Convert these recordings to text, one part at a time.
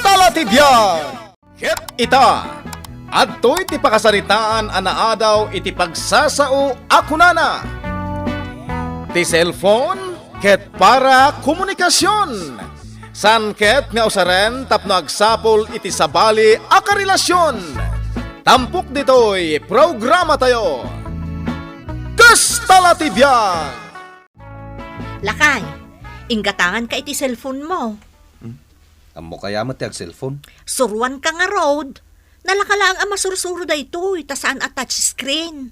Talatibyan! Ket ita, adto'y ti pakasaritaan anaadaw iti pagsasao akunana. Ti cellphone ket para komunikasyon. San ket nga usaren tapno agsapol iti sabali a karelasyon. Tampok ditoy programa tayo. Kas Talatibyan! Lakay, inggatangan ka iti cellphone mo. Amo kaya mo ti ag cellphone? Suruan ka nga road. Nalakalaang ang masursuro da ito, tasaan at touchscreen.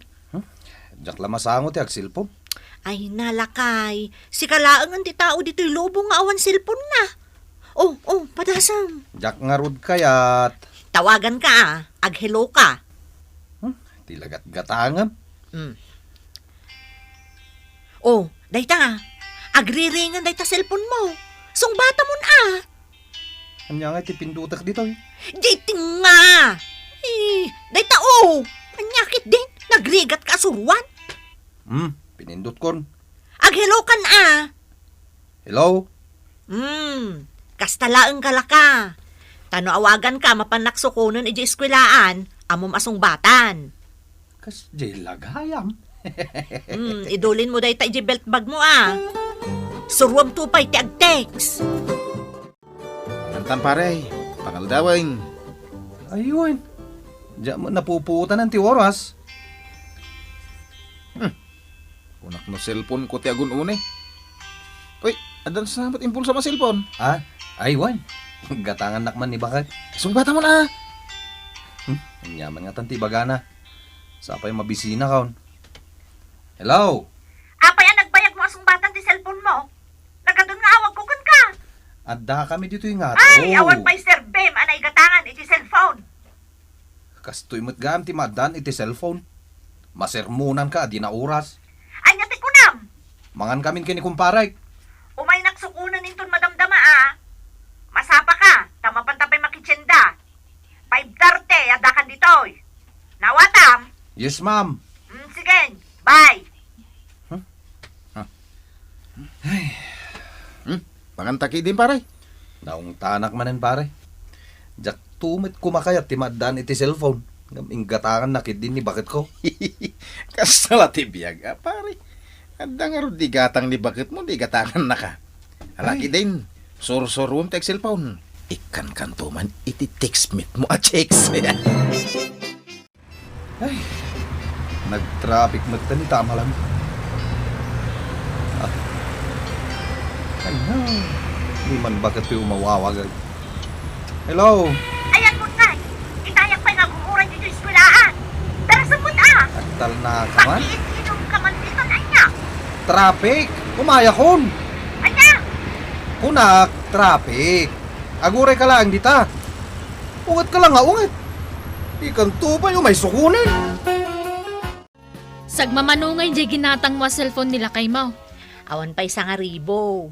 Diyak lamasango ti ag cellphone? Ay nalakay, si kalaang ang ti tao dito'y lobo nga awan cellphone na. Oh, padasam. Diyak nga rod kayat. Tawagan ka ag-hello ka. Ti lagat-gatangam. Oh, dayta, agriringan dayta cellphone mo. Sungbata mo na. Anya nga ti pindutak dito eh. Dito nga. Dayta anyakit din, nagrigat ka suruan. Pinindot kon. Ag-hello ka na. Hello? Kastalaan ka laka. Tano awagan ka mapanaksukunan iji eskwelaan, amom asungbatan. Kas di lagayam. Idulin mo dayta iji belt bag mo Suruam tupay ti ag-text. Pangantan pare, pangaldawin. Ayun. Diyak mo napuputan ng ti oras. Unak no cellphone ko ti agun une. Uy, adan sa samat impulsa ma cellphone. Aywan. Gatangan nakman ni bakit. Sungbata mo na. Anyaman nga tanti bagana. Sapay mabisina kaon. Hello? Apay ang nagbayag mo asungbatan ti cellphone mo. Nagadun nga awag kukan ka. Adda kami dito yung nga. Ay, awan pa'y Sir Bem, anay gatangan iti cellphone. Kastoy mo't gam ti madan iti cellphone. Masermunan ka, di na oras. Anya ti kunam. Mangan kamin kini kumparay. Umay naksukunan inton madamdama Masapa ka, tamapantapay makitsenda. 5:30, adakan ditoy. Nawatam. Yes, ma'am. Sige, bye. Pangantaki din pare. Naung tanak manen pare. Jak tumit kumakayat ti madan iti cellphone. Inggatangan nakit din ni bakit ko. Kas Talatibyan pare. Adda nga ro di gatang ni bakit mo, di gatangan na ka. Alaki din, sur-surum tek cellphone. Ikan kantuman iti text meet mo a checks. Ay, nag-traffic magtani tama lang. Ay no, di man bakit yung umawawag. Hello? Ayan mo na. Itayak pa'y naguhuran dito eskwelaan. Tara sa muta. Agtal na ka man? Pag-iit-inom ka man dito na niya. Traffic! Umaya kon! Anya? Kunak, traffic. Aguray ka lang dita. Ungat ka lang ungit. Ikan tupan yung may sukunin. Sagmamanungay di ginatang mo cellphone nila kay Mau. Awan pa'y sa nga ribo.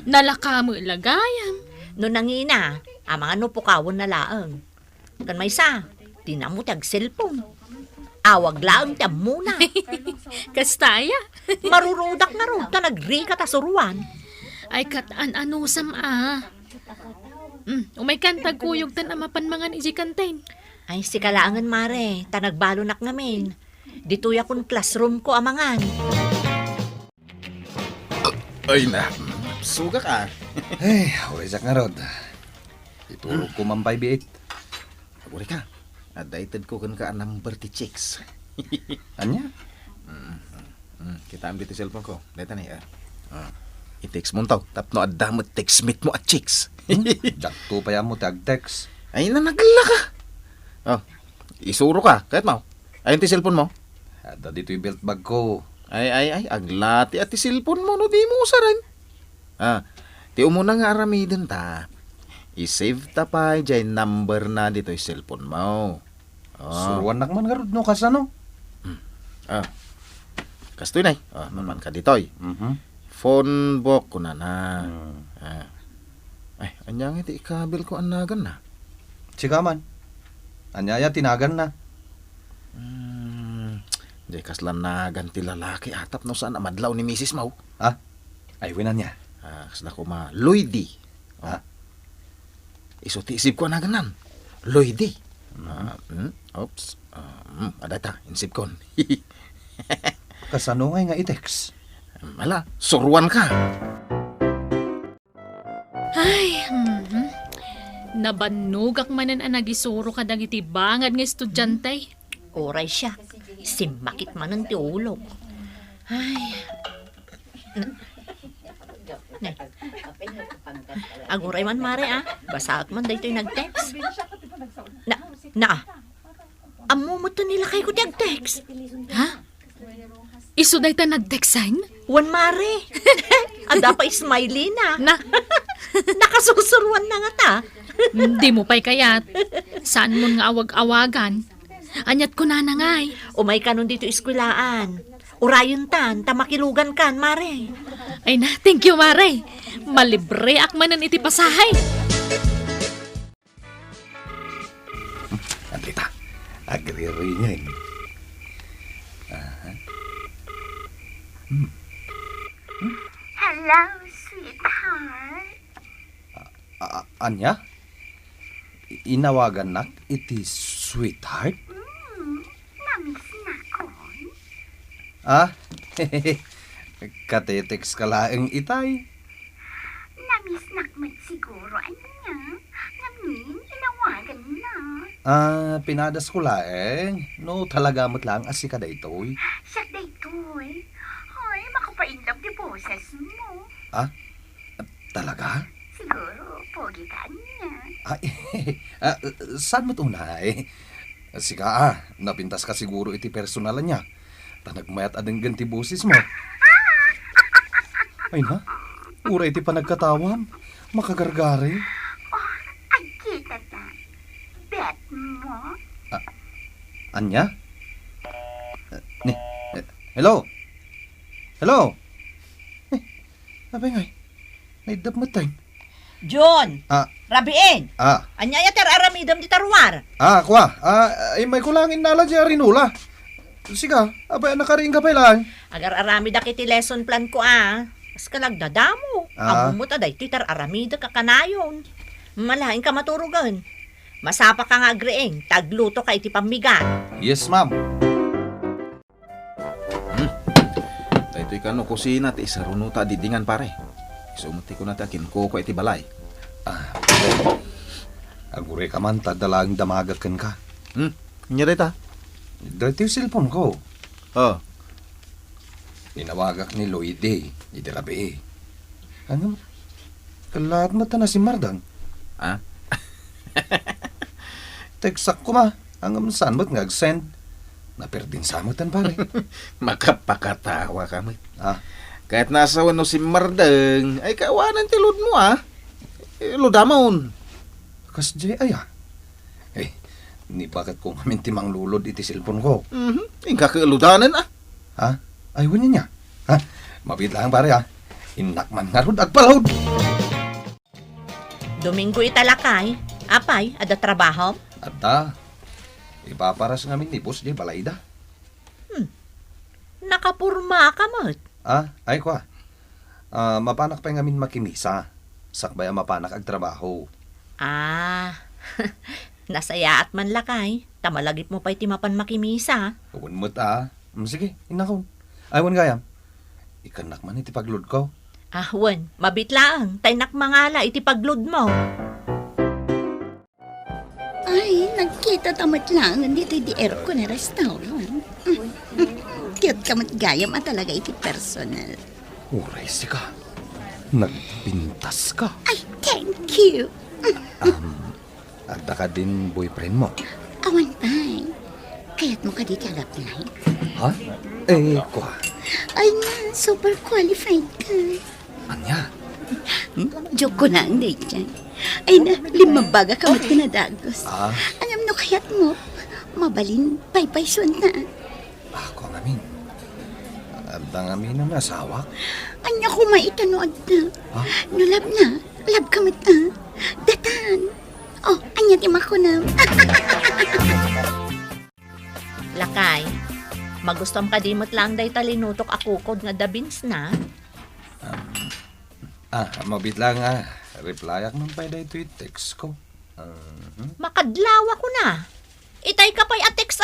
Nalaka mo ilagayam. No nangina, ang mga nupukawon na laang. Kan may sa, tinamutag cellphone. Awag laang tiyam muna. Kastaya. Marurudak na ro, ta nagri ka ta suruan. Ay kataan-anusam umay kantag kuyog tan amapan mangan iji kantain. Ay si kalaangan mare, ta nagbalonak ngamin. Dituya kun classroom ko amangan. Ay na, suga ka. Ay, waisak nga rod. Itulog ko man 5-8. Aguri ka. Adaited ko kan ka number ti chicks. Anya? Kita ambil ti cellphone ko. Dito na i-text mo taw. Tapno adda mo text meet mo at chicks. Jakto pa yan mo tag-text. Ay na nagla ka. Isuro ka. Kahit mo. Ayun ti cellphone mo. Ada dito yung belt bag ko. Ay, aglati at ti cellphone mo no di mo usaran. Ti umuna nga aramidin ta. I-save ta pa dyan number na dito yung cellphone mo. Suruan nakman nga rod no kasano. Kastoy na naman ka ditoy. Phone book ko na. Ay, anyang iti ikabil ko anagan na. Sigaman. Anyaya tinagan na. Di kaslan na ganti lalaki atap no saan amadlaw ni Mrs. Mau. Ay, winan niya. Kasla ko ma Lloydy. Isuti isip ko na ganan. Lloydy. Oops. Ada ta, insip ko. Kasano nga i-text? Mala, suruan ka. Ay, nabanugak manan ang nagisuro ka dagiti bangad nga estudyante. Oray siya. Simakit man ang tiulog. Ay. Aguray man, Mare, Basaak man dahito yung nag-text. Amo mo to nila kayo ko nag-text. Ha? Iso dahi ta nag-texan? Wan, Mare. Ada pa smiley na. Na, Nakasusurwan na nga ta. hindi mo pa'y kayat. Saan mo nga awag-awagan? Anyat ko na nangay. Umay ka nun dito iskwilaan. Urayon tan, tamakilugan kan, Mare. Ay na, thank you, Mare. Malibre akmanan iti pasahay. Andita, agriri niya eh. Hello, sweetheart. Anya? Inawagan nak iti sweetheart? Namiss na ko. Katetext ka laeng itay. Namiss na ko siguro, anya. Ngamin, inawagan na. Pinadas ko laeng. No, talaga mo't lang asi ka daytoy. Siya daytoy. Hoy, makapainlog di boses mo. Talaga? Siguro, pogi ka niya. Saan mo't unay? Sika napintas ka siguro iti personalan niya. Tanagmayat adeng ganti boses mo. Ay na, ura iti panagkatawan. Makagargari. Oh, ay kita na. Bet mo? Anya? Hello? Hello? Abay ngay. Naidap mo tayo. John! Ah. Rabiin! Ah, Anyaya ter aramidam di tarwar. kwa. Ay may kulangin nala dyan rinula. Siga, abay nakaring ka pa lang. Agar aramida kiti lesson plan ko As ka nagdadamo. Amo mo taday titar aramida ka kanayon. Malain ka maturugan. Masapa ka nga agreeng. Tagluto ka iti pamigan. Yes, ma'am. Ito'y kano kusina ti isarunuta didingan pare. Isumuti ko na takin ko iti balay. Agure ka man, tadalang damagakan ka. Nya ta? Dati yung cellphone ko. Oh. Ninawagak ni Lloydy, iti labi. Ano? Kalat mata na si Mardang. Teksak ko ma. Ang saan mo't ngag-send. Naperdin samutan pare. Makapakatawa kami. Kahit Kahit nasa wano si Mardeng, ay kawanan ti lud mo Ludamon. kas jay aya. Ni bakit kung kami timang lulod iti cellphone ko. Ingka kaludanan Ay, wala niya. Mabit lang pare Inakman nga rod agpalod. Domingo italakay. Apay, ada trabaho? At ipaparas ngamin ni boss di balayda. Nakapurma ka mo't. Ay kwa. Mapanak pa ngamin makimisa. Sakbaya mapanak ag trabaho. Nasaya at man lakay. Tamalagip mo pa iti mapan makimisa. Uwan mo't sige, inakon. Aywan gayam. Ikanak man iti paglod ko. Wan, mabitlaang. Taynak mangala iti paglod mo. Ay, nagkita tamat lang. Nandito di aircon na restaurant. Cute ka matgayam at talaga iti personal. Uray sika. Nagpintas ka. Ay, thank you. Agda ka din boyfriend mo. Awan tay. Kaya't mo ka di tagap lang. Kwa. Ay nga, super qualified ka. Anya? Joke ko na ang day dyan. Ay na, 5 baga ka mat kinadagos. Alam no kaya't mo, mabalin, paypayson na. Ako ngamin. Agda ngamin ang asawa. Anya ko maitanood na. Nulab na, lab ka mat datan. Oh, anya di ko na. Lakay, magustom ka dimot lang day talinutok akukod nga dabins na. Mabit lang Replyak nung pwede ito yung text ko. Makadlawa ko na. Itay ka pa'y atex.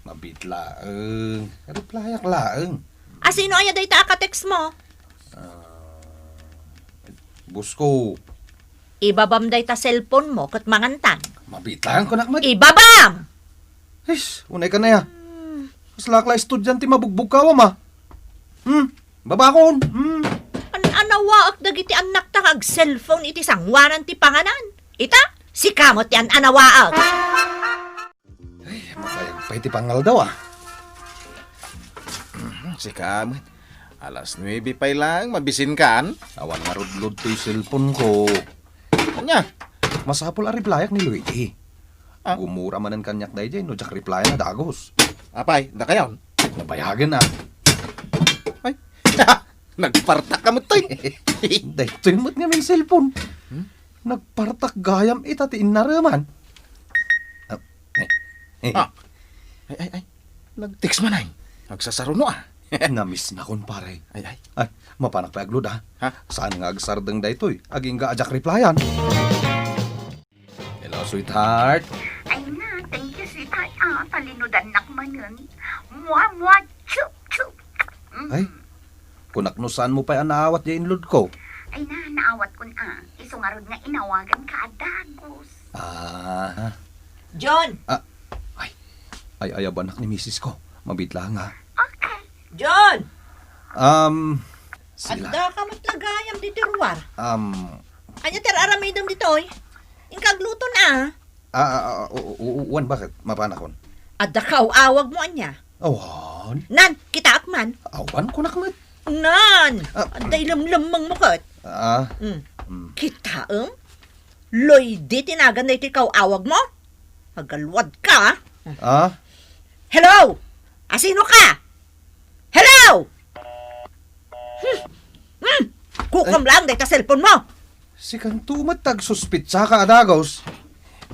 Mabitlaeng. Replyak laeng. Asino aya day ta ka-text mo? Busko. Ibabam day ta cellphone mo kat mangantan. Mabitlaeng ko na. Ibabam! Ish, unay ka na ya. Kaslakla estudyante mabugbog ka ma. Babakon. Anawaak dagiti anak ta kag cellphone iti sangwaran ti panganan. Ita, si kamot yan anawaak. Ay, makayag pa iti pangal daw Si kamot. Alas 9 pa lang, mabisin kan. Awan nga rudlod to yung cellphone ko. Kanya, Masapol a replyak ni Luigi. Ah. Gumura man ang kanyak dahi dyan, no jak reply na dagos. apay, da kayon. Nabayagan na. Ay, nagpartak ka mo toy. Dahi tingmat nga may cellphone. Nagpartak gayam itatiin na raman. Ah. Ay. Nag-text man ay. Nagsasaruno Namiss na kon pare. Ay. Ay, mapanak pa aglod ha. Ha? Saan nga agsardang da ito'y? Aging ga ajak replyan. Hello, sweetheart. Ay na, thank you, sweetheart. Talinudan nak manan. Mua, chup. Ay, kunaknusan mo pa yung naawat yung inload ko. Ay na, naawat ko na. Isungarod nga inawagan ka, dagos. Ah, John! ay ayabanak ni misis ko. Mabitla nga. Okay. John! Sila. Adda ka matlagayam dito ruwar. Anya ter aramidom ditoy. Inkagluto na. Uwan bakit? Mapanakon. Adda ka awag mo anya. Awan? Nan, kita akman. Awan ko nakmat. Nan! Adday lamlamang mo kat. Kita Loy, di tinagan na ito ikaw awag mo? Magalwad ka. Hello! Asino ka? Hello! Kukam lang dahil ta cellphone mo. Si kantumat tagsuspitsa ka adagos.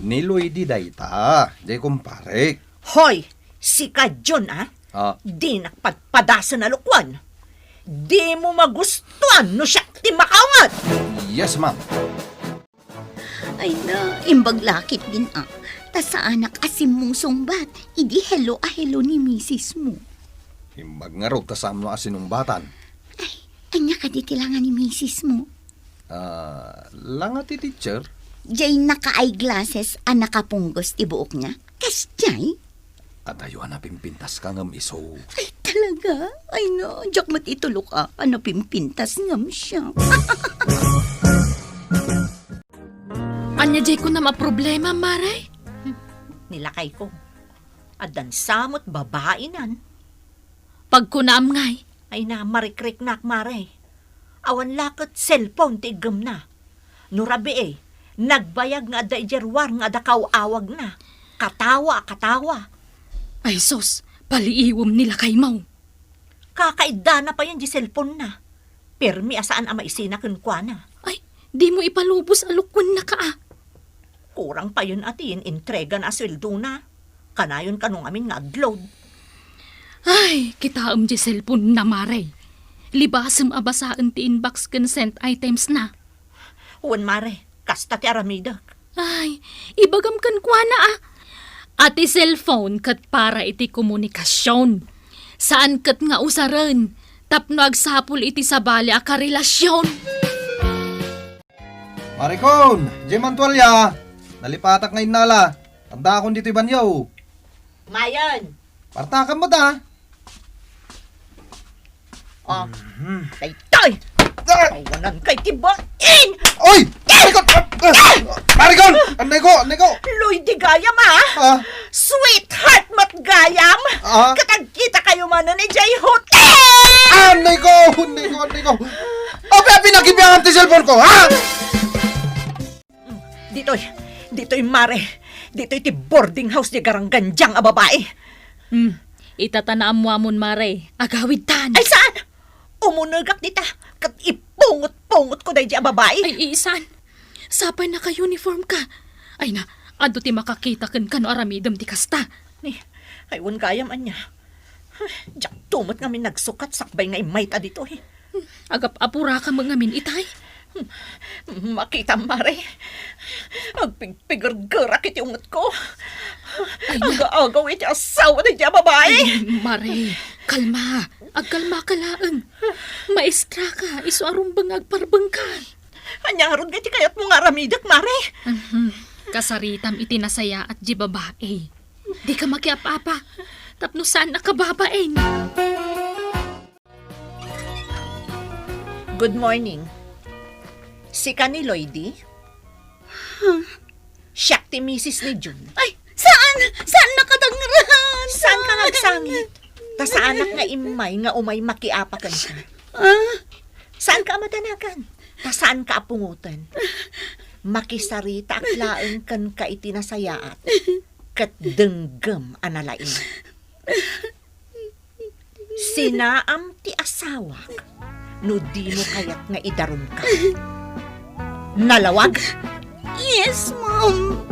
Niloy di dayta. Di kumpare. Hoy, si ka John di nakpadpadasan na lukwan. Di mo magustuhan no siya ti makaungat. Yes, ma'am. Ay na, imbag lakit din Ta sa anak asim mong sungbat. Idi hello ni misis mo. Himbag nga rog kasam no asinumbatan. Anya ka ditilangan ni misis mo. Langa ti teacher. Jay naka-eyeglasses nakapunggos ti buok niya. Kas jay? At ayo pimpintas ka ngam iso. Ay talaga? Ay no, jak mat itulok pimpintas ngam siya. Anya jay ko na maproblema, Maray. Nilakay ko. Adan samot babae nan. Pag kunaam ngay, Ay na marikrik nak mare. Awan lakot cellphone ti igam na. Nurabi nagbayag nga da ijerwar nga da awag na. Katawa. ay sos, paliiwom nila kay Mau. Kakaida na pa yan di cellphone na. Permi asaan ama isina kwa na. Ay, di mo ipalubos alukwan na ka Kurang pa yun atin, entrega na sweldo na. Kanayon kanong amin nga agload. Ay, kitaam di cellphone na, Maray. Libasem abasaan ti inbox consent items na. Huwan mare, kasta ti aramidak. Ay, ibagam kan kwa na Ati cellphone kat para iti komunikasyon. Saan kat nga usaran, tapno agsapul iti sabali a karelasyon. Maricon, Jemantualya. Nalipatak ngayon nala. Tanda akong dito ibanyaw. Mayon! Partakan mo ta. Oh, tay! Tawanan kay tibain! Oy! Maricon! Maricon! Anay ko! Loy di gayam Sweetheart mat gayam! Katagkita kayo manan ni Jay Hotel! Anay ko! O, pinagibiyang ang cellphone ko, ha? Dito'y mare. Dito'y ti boarding house ni garangganjang a babae. Itatanaam mo amon, Maray. Agawid tan. Ay saan? Umunagak dita. Kat ipungot ko dahi di a babae. Ay, isan. Sapay naka-uniform ka. Ay na, ado ti makakita kan kano aramidam ti kasta. Ay, wan gayam anya. Diyak tumot nga min nagsukat sakbay nga imay ta dito. Agap apura ka mga min itay. Makita, Mare. Agpigpigurgura kiti ungot ko. Aga-agaw iti asawa na diya babae. Mare, kalma. Agkalma ka laang. Maestra ka, iso arumbang agparbang ka. Anyang ron kiti kayat mo nga ramidak, Mare. Kasaritam iti nasaya at di babae. Di ka makiap-apa. Tapno saan nakababain. Good morning. Si ka ni Lloydie? Siya ti misis ni June. Ay, saan? Saan nakadangran? Saan ka nagsangit? Ta sa anak nga imay nga umay makiapakan ka. Saan ka matanakan? Ta saan ka apungutan? Makisarita at laeng kan ka itinasayaat. Kat denggem analain. Sinaam ti asawak. No di mo kayat nga idarum ka. Nalawag? Yes, Mom.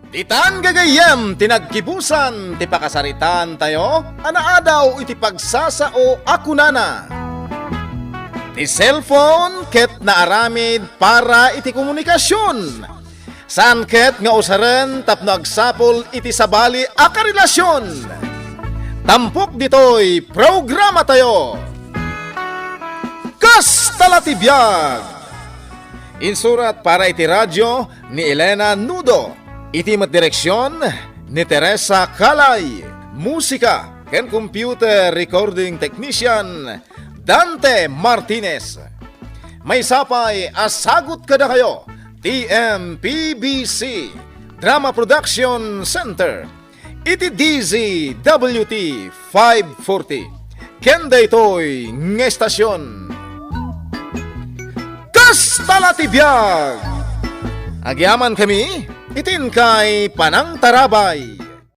Ditan gagayem tinagkibusan ti pakasaritan tayo, anaadaw iti pagsasao akunana. Ti cellphone ket naaramid para iti komunikasyon. San ket nga usaren tapno agsapol iti sabali a karelasyon. Tampok ditoy programa tayo. Kas talatibiyag. Insurat para iti radyo ni Elena Nudo. Iti mat direksyon ni Teresa Calay. Musika ken computer recording technician Dante Martinez. May sapay asagot kada kayo. TMPBC Drama Production Center. Iti DZWT 540. Kenda ito'y ng estasyon. Kas talatibiyag! Agyaman kami, itin kay Panang Tarabay.